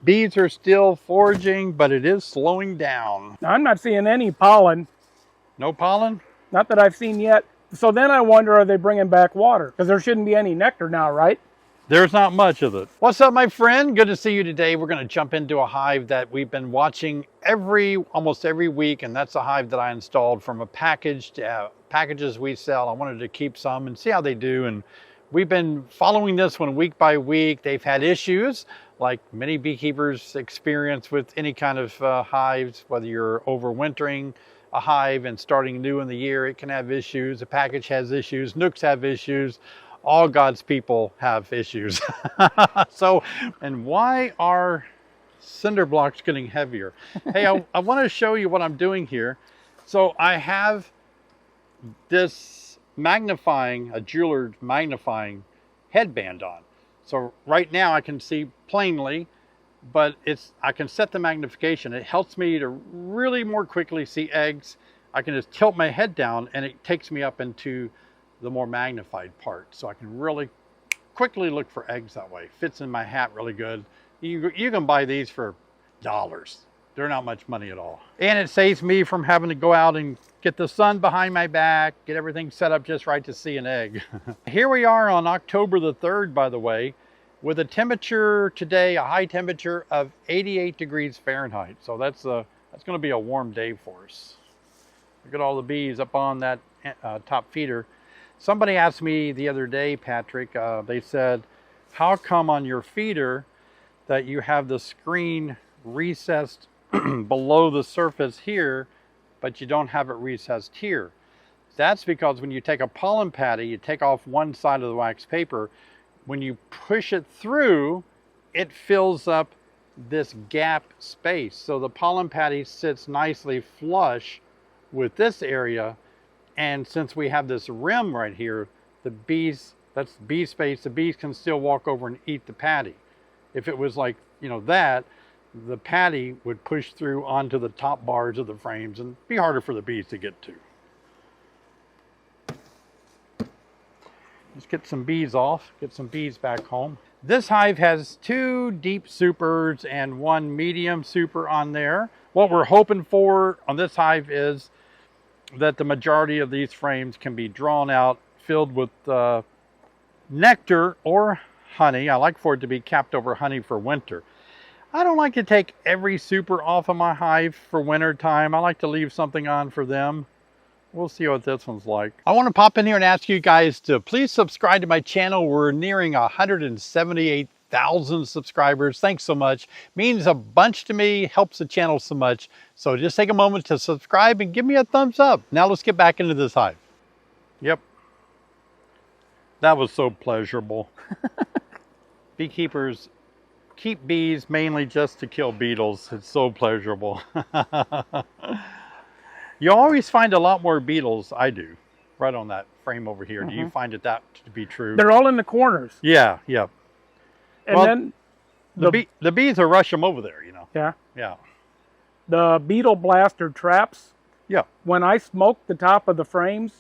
Bees are still foraging, but it is slowing down. Now, I'm not seeing any pollen. No pollen? Not that I've seen yet. So then I wonder, are they bringing back water? Because there shouldn't be any nectar now, right? There's not much of it. What's up, my friend? Good to see you today. We're going to jump into a hive that we've been watching almost every week, and that's a hive that I installed from a package to packages we sell. I wanted to keep some and see how they do, and we've been following this one week by week. They've had issues like many beekeepers experience with any kind of hives, whether you're overwintering a hive and starting new in the year, it can have issues. A package has issues, nooks have issues. All God's people have issues. So, and why are cinder blocks getting heavier? Hey, I want to show you what I'm doing here. So I have this a jeweler magnifying headband on. So right now I can see plainly, but I can set the magnification. It helps me to really more quickly see eggs. I can just tilt my head down and it takes me up into the more magnified part. So I can really quickly look for eggs that way. Fits in my hat really good. You can buy these for dollars. They're not much money at all. And it saves me from having to go out and get the sun behind my back, get everything set up just right to see an egg. Here we are on October the 3rd, by the way, with a temperature today, a high temperature of 88 degrees Fahrenheit. So that's going to be a warm day for us. Look at all the bees up on that top feeder. Somebody asked me the other day, Patrick, they said, how come on your feeder that you have the screen recessed below the surface here, but you don't have it recessed here? That's because when you take a pollen patty, you take off one side of the wax paper, when you push it through, it fills up this gap space. So the pollen patty sits nicely flush with this area. And since we have this rim right here, the bees, that's bee space, the bees can still walk over and eat the patty. If it was like, that, the patty would push through onto the top bars of the frames and be harder for the bees to get to. Let's get some bees off, get some bees back home. This hive has 2 deep supers and 1 medium super on there. What we're hoping for on this hive is that the majority of these frames can be drawn out, filled with nectar or honey. I like for it to be capped over honey for winter. I don't like to take every super off of my hive for winter time. I like to leave something on for them. We'll see what this one's like. I want to pop in here and ask you guys to please subscribe to my channel. We're nearing 178,000 subscribers. Thanks so much. Means a bunch to me, helps the channel so much. So just take a moment to subscribe and give me a thumbs up. Now let's get back into this hive. Yep. That was so pleasurable. Beekeepers keep bees mainly just to kill beetles. It's so pleasurable. You always find a lot more beetles, I do, right on that frame over here. Do you find that to be true? They're all in the corners. Yeah. And well, then the bees will rush them over there, Yeah. Yeah. The beetle blaster traps. Yeah. When I smoke the top of the frames,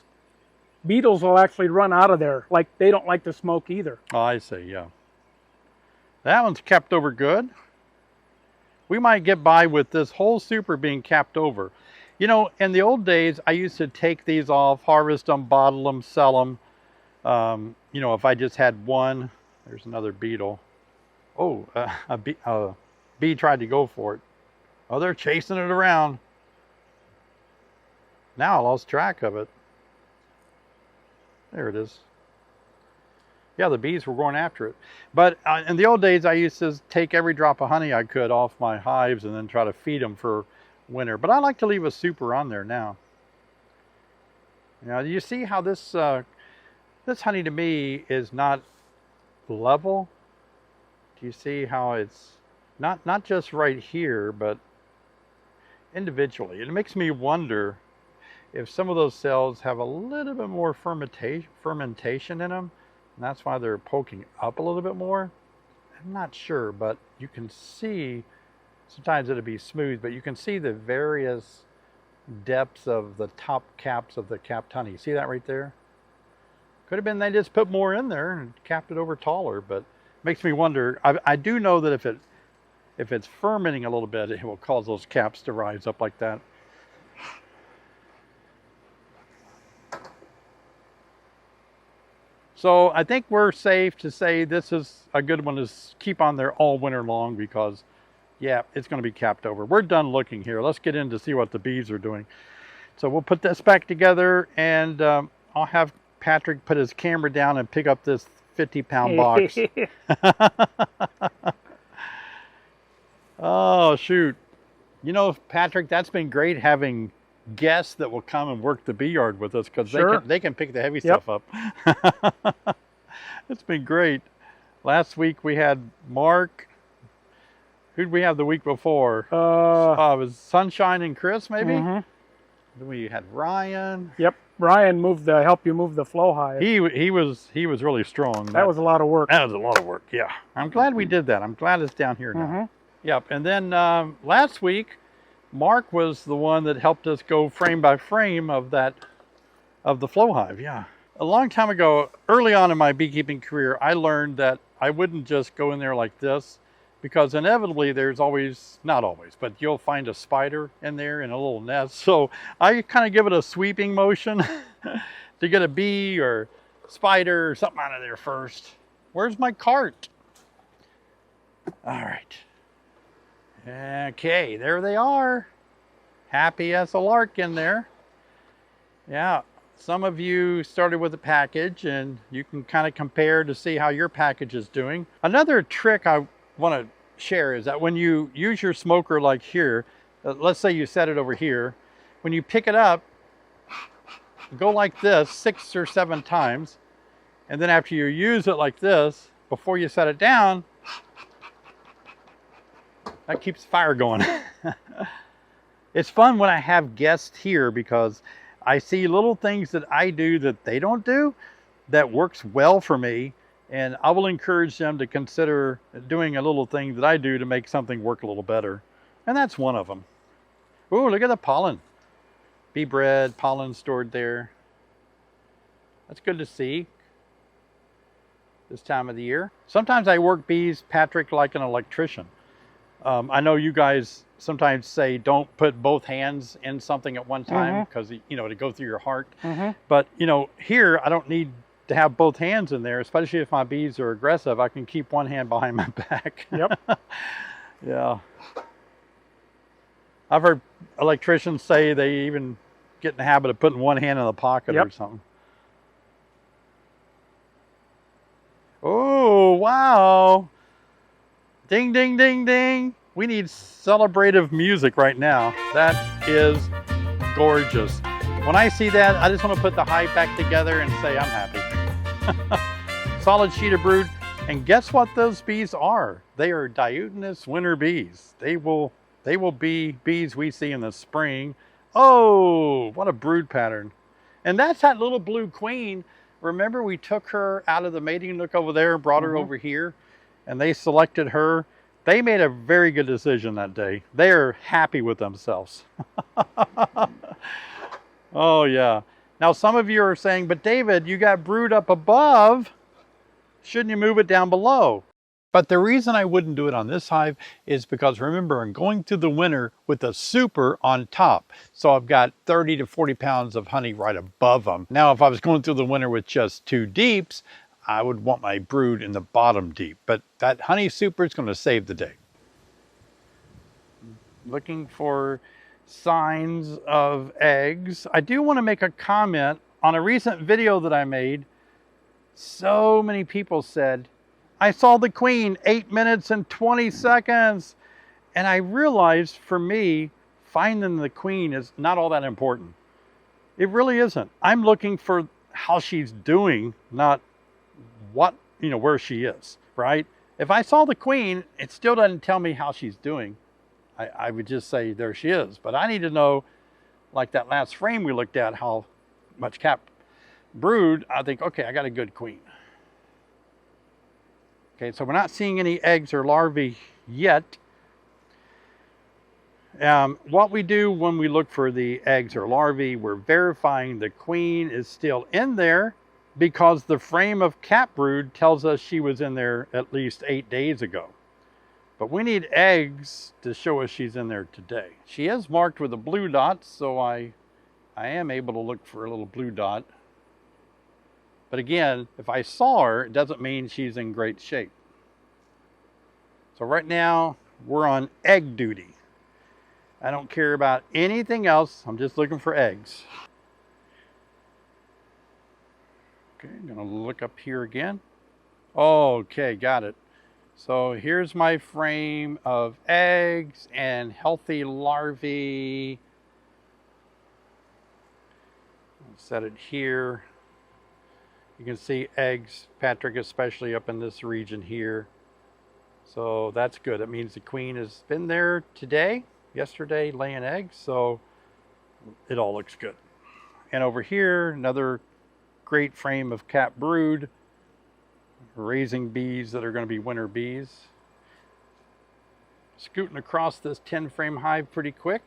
beetles will actually run out of there. Like they don't like to smoke either. Oh, I see, yeah. That one's capped over good. We might get by with this whole super being capped over. In the old days, I used to take these off, harvest them, bottle them, sell them. If I just had one, there's another beetle. Oh, a bee tried to go for it. Oh, they're chasing it around. Now I lost track of it. There it is. Yeah, the bees were going after it. But in the old days, I used to take every drop of honey I could off my hives and then try to feed them for winter. But I like to leave a super on there now. Now, do you see how this honey to me is not level? Do you see how it's not just right here, but individually? It makes me wonder if some of those cells have a little bit more fermentation in them, and that's why they're poking up a little bit more. I'm not sure, but you can see, sometimes it'll be smooth, but you can see the various depths of the top caps of the capped honey. See that right there? Could have been they just put more in there and capped it over taller, but it makes me wonder. I do know that if if it's fermenting a little bit, it will cause those caps to rise up like that. So I think we're safe to say this is a good one to keep on there all winter long because, yeah, it's going to be capped over. We're done looking here. Let's get in to see what the bees are doing. So we'll put this back together, and I'll have Patrick put his camera down and pick up this 50-pound box. Oh, shoot. You know, Patrick, that's been great having guests that will come and work the bee yard with us because Sure. they can pick the heavy stuff up. It's been great. Last week we had Mark. Who'd we have the week before? It was Sunshine and Chris, maybe? Mm-hmm. Then we had Ryan. Yep. Ryan helped you move the flow hive. He was really strong. That was a lot of work. That was a lot of work, yeah. I'm glad we did that. I'm glad it's down here now. Mm-hmm. Yep, and then last week, Mark was the one that helped us go frame by frame of the flow hive, yeah. A long time ago, early on in my beekeeping career, I learned that I wouldn't just go in there like this because inevitably there's always, not always, but you'll find a spider in there in a little nest. So I kind of give it a sweeping motion to get a bee or spider or something out of there first. Where's my cart? All right. Okay, there they are. Happy as a lark in there. Yeah, some of you started with a package and you can kind of compare to see how your package is doing. Another trick I want to share is that when you use your smoker like here, let's say you set it over here, when you pick it up, go like this 6 or 7 times, and then after you use it like this, before you set it down, that keeps the fire going. It's fun when I have guests here because I see little things that I do that they don't do that works well for me, and I will encourage them to consider doing a little thing that I do to make something work a little better. And that's one of them. Ooh, look at the pollen. Bee bread, pollen stored there. That's good to see this time of the year. Sometimes I work bees, Patrick, like an electrician. I know you guys sometimes say don't put both hands in something at one time because, you know, to go through your heart. But, you know, here I don't need to have both hands in there, especially if my bees are aggressive. I can keep one hand behind my back. Yep. Yeah. I've heard electricians say they even get in the habit of putting one hand in the pocket or something. Oh, wow. Ding, ding, ding, ding. We need celebrative music right now. That is gorgeous. When I see that, I just want to put the hive back together and say I'm happy. Solid sheet of brood. And guess what those bees are? They are diutinous winter bees. They will be bees we see in the spring. Oh, what a brood pattern. And that's that little blue queen. Remember we took her out of the mating nook over there and brought her over here, and they selected her. They made a very good decision that day. They are happy with themselves. Oh yeah. Now some of you are saying, but David, you got brood up above. Shouldn't you move it down below? But the reason I wouldn't do it on this hive is because remember, I'm going through the winter with a super on top. So I've got 30 to 40 pounds of honey right above them. Now, if I was going through the winter with just 2 deeps, I would want my brood in the bottom deep. But that honey super is going to save the day. Looking for signs of eggs. I do want to make a comment on a recent video that I made. So many people said, I saw the queen 8 minutes and 20 seconds. And I realized for me, finding the queen is not all that important. It really isn't. I'm looking for how she's doing, not what, where she is, right? If I saw the queen, it still doesn't tell me how she's doing. I would just say there she is. But I need to know, like that last frame we looked at, how much capped brood. I think, okay, I got a good queen. Okay, so we're not seeing any eggs or larvae yet. What we do when we look for the eggs or larvae, we're verifying the queen is still in there because the frame of cap brood tells us she was in there at least 8 days ago. But we need eggs to show us she's in there today. She is marked with a blue dot, so I am able to look for a little blue dot. But again, if I saw her, it doesn't mean she's in great shape. So right now, we're on egg duty. I don't care about anything else. I'm just looking for eggs. Okay, I'm gonna look up here again. Okay, got it. So here's my frame of eggs and healthy larvae. I'll set it here. You can see eggs, Patrick, especially up in this region here. So that's good. It means the queen has been there today, yesterday, laying eggs. So it all looks good. And over here, another great frame of cap brood, raising bees that are going to be winter bees. Scooting across this 10 frame hive pretty quick.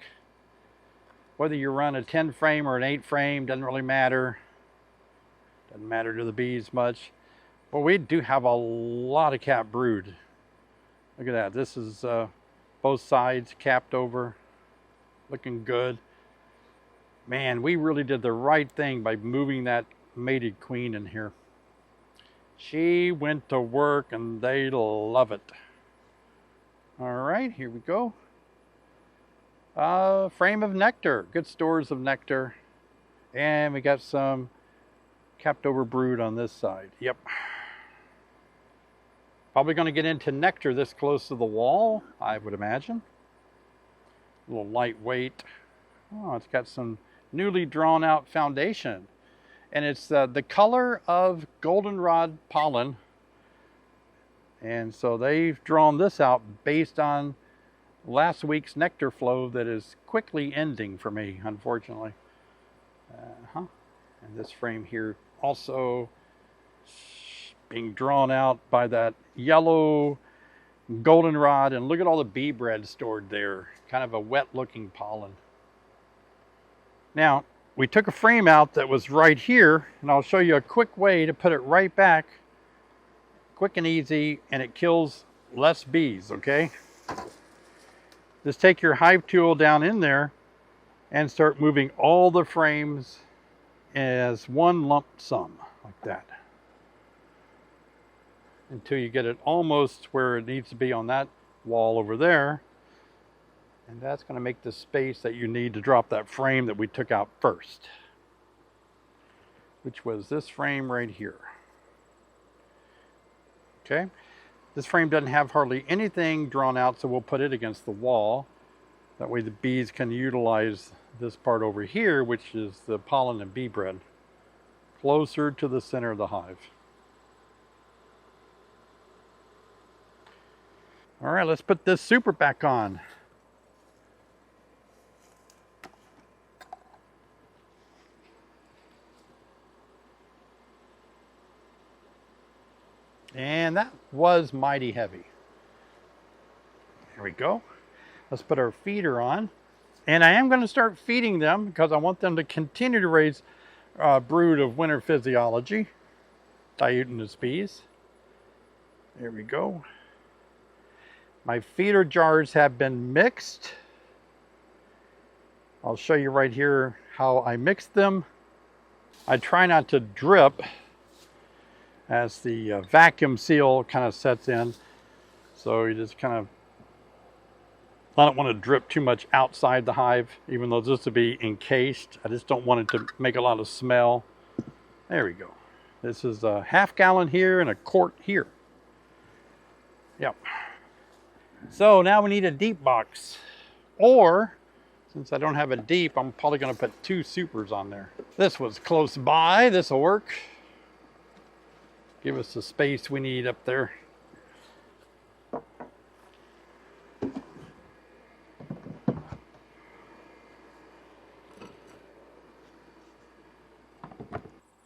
Whether you run a 10 frame or an 8 frame, doesn't really matter. Doesn't matter to the bees much. But we do have a lot of cap brood. Look at that. This is both sides capped over. Looking good. Man, we really did the right thing by moving that mated queen in here. She went to work and they love it. All right, here we go. Frame of nectar, good stores of nectar. And we got some capped over brood on this side. Yep. Probably going to get into nectar this close to the wall, I would imagine. A little lightweight. Oh, it's got some newly drawn out foundation. And it's the color of goldenrod pollen. And so they've drawn this out based on last week's nectar flow that is quickly ending for me, unfortunately. And this frame here also being drawn out by that yellow goldenrod. And look at all the bee bread stored there. Kind of a wet looking pollen. Now, we took a frame out that was right here, and I'll show you a quick way to put it right back. Quick and easy, and it kills less bees, okay? Just take your hive tool down in there and start moving all the frames as one lump sum, like that. Until you get it almost where it needs to be on that wall over there. And that's going to make the space that you need to drop that frame that we took out first, which was this frame right here. Okay, this frame doesn't have hardly anything drawn out, so we'll put it against the wall. That way the bees can utilize this part over here, which is the pollen and bee bread, closer to the center of the hive. All right, let's put this super back on. And that was mighty heavy. There we go. Let's put our feeder on. And I am going to start feeding them because I want them to continue to raise brood of winter physiology, diutinous bees. There we go. My feeder jars have been mixed. I'll show you right here how I mixed them. I try not to drip as the vacuum seal kind of sets in. So you just kind of, I don't want to drip too much outside the hive, even though this will be encased. I just don't want it to make a lot of smell. There we go. This is a half gallon here and a quart here. Yep. So now we need a deep box. Or, since I don't have a deep, I'm probably going to put 2 supers on there. This was close by. This will work. Give us the space we need up there.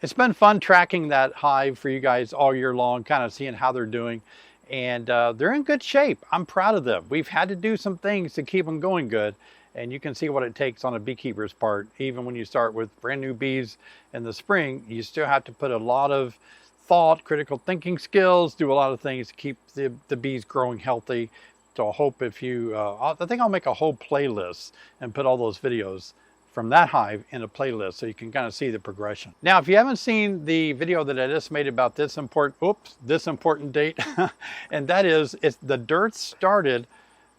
It's been fun tracking that hive for you guys all year long, kind of seeing how they're doing. And they're in good shape. I'm proud of them. We've had to do some things to keep them going good. And you can see what it takes on a beekeeper's part. Even when you start with brand new bees in the spring, you still have to put a lot of thought, critical thinking skills, do a lot of things to keep the bees growing healthy, So I hope if you, I think I'll make a whole playlist and put all those videos from that hive in a playlist so you can kind of see the progression. Now, if you haven't seen the video that I just made about this important date, and that is, the dearth started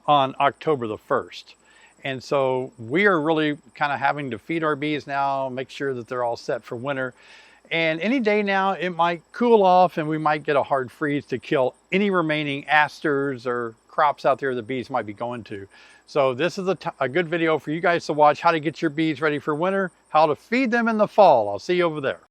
on October the 1st. And so we are really kind of having to feed our bees now, make sure that they're all set for winter. And any day now, it might cool off and we might get a hard freeze to kill any remaining asters or crops out there the bees might be going to. So this is a good video for you guys to watch, how to get your bees ready for winter, how to feed them in the fall. I'll see you over there.